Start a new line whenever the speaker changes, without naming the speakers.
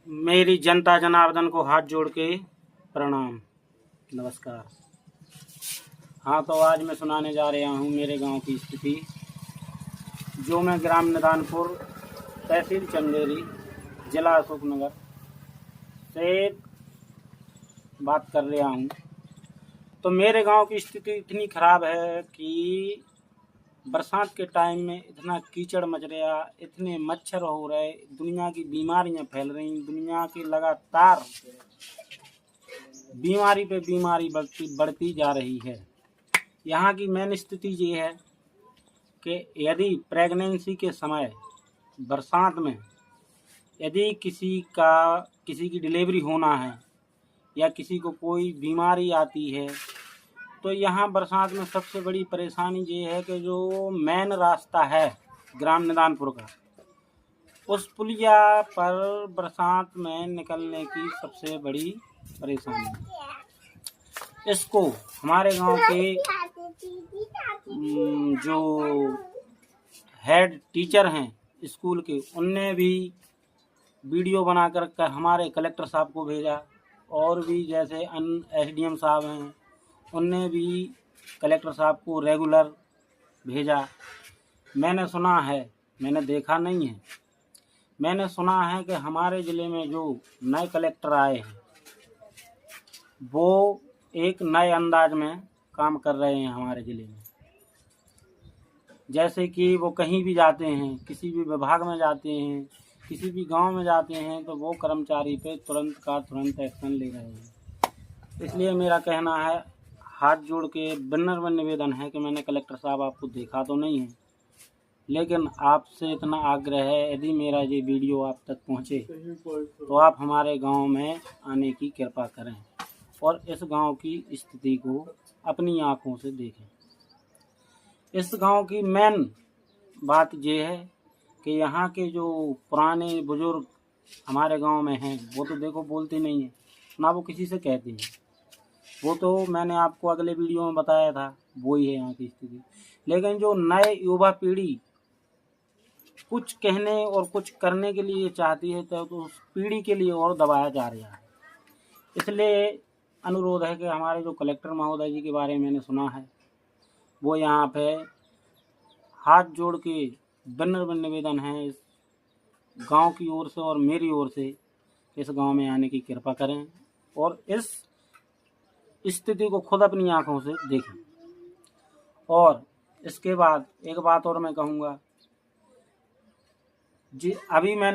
मेरी जनता जनार्दन को हाथ जोड़ के प्रणाम, नमस्कार। हाँ, तो आज मैं सुनाने जा रहा हूँ मेरे गांव की स्थिति, जो मैं ग्राम निदानपुर, तहसील चंदेरी, जिला अशोकनगर से बात कर रहा हूँ। तो मेरे गांव की स्थिति इतनी ख़राब है कि बरसात के टाइम में इतना कीचड़ मच रहा, इतने मच्छर हो रहे, दुनिया की बीमारियां फैल रही, दुनिया की लगातार बीमारी पे बीमारी बढ़ती जा रही है। यहाँ की मेन स्थिति ये है कि यदि प्रेगनेंसी के समय बरसात में यदि किसी की डिलीवरी होना है या किसी को कोई बीमारी आती है, तो यहाँ बरसात में सबसे बड़ी परेशानी ये है कि जो मेन रास्ता है ग्राम निदानपुर का, उस पुलिया पर बरसात में निकलने की सबसे बड़ी परेशानी। इसको हमारे गांव के जो हेड टीचर हैं स्कूल के, उनने भी वीडियो बनाकर हमारे कलेक्टर साहब को भेजा, और भी जैसे एसडीएम साहब हैं उनने भी कलेक्टर साहब को रेगुलर भेजा। मैंने सुना है, मैंने देखा नहीं है, मैंने सुना है कि हमारे ज़िले में जो नए कलेक्टर आए हैं वो एक नए अंदाज में काम कर रहे हैं हमारे ज़िले में। जैसे कि वो कहीं भी जाते हैं, किसी भी विभाग में जाते हैं, किसी भी गांव में जाते हैं, तो वो कर्मचारी पे तुरंत का तुरंत एक्शन ले रहे हैं। इसलिए मेरा कहना है, हाथ जोड़ के विनम्र निवेदन है कि मैंने कलेक्टर साहब आपको देखा तो नहीं है, लेकिन आपसे इतना आग्रह है, यदि मेरा ये वीडियो आप तक पहुँचे तो आप हमारे गांव में आने की कृपा करें और इस गांव की स्थिति को अपनी आंखों से देखें। इस गांव की मेन बात ये है कि यहाँ के जो पुराने बुजुर्ग हमारे गांव में हैं, वो तो देखो बोलते नहीं हैं, ना वो किसी से कहते हैं। वो तो मैंने आपको अगले वीडियो में बताया था, वो ही है यहाँ की स्थिति। लेकिन जो नए युवा पीढ़ी कुछ कहने और कुछ करने के लिए चाहती है, तो उस पीढ़ी के लिए और दबाया जा रहा है। इसलिए अनुरोध है कि हमारे जो कलेक्टर महोदय जी के बारे में मैंने सुना है, वो यहाँ पे हाथ जोड़ के विनम्र निवेदन है इस गांव की ओर से और मेरी ओर से, इस गांव में आने की कृपा करें और इस स्थिति को खुद अपनी आंखों से देखें। और इसके बाद एक बात और मैं कहूँगा जी, अभी मैंने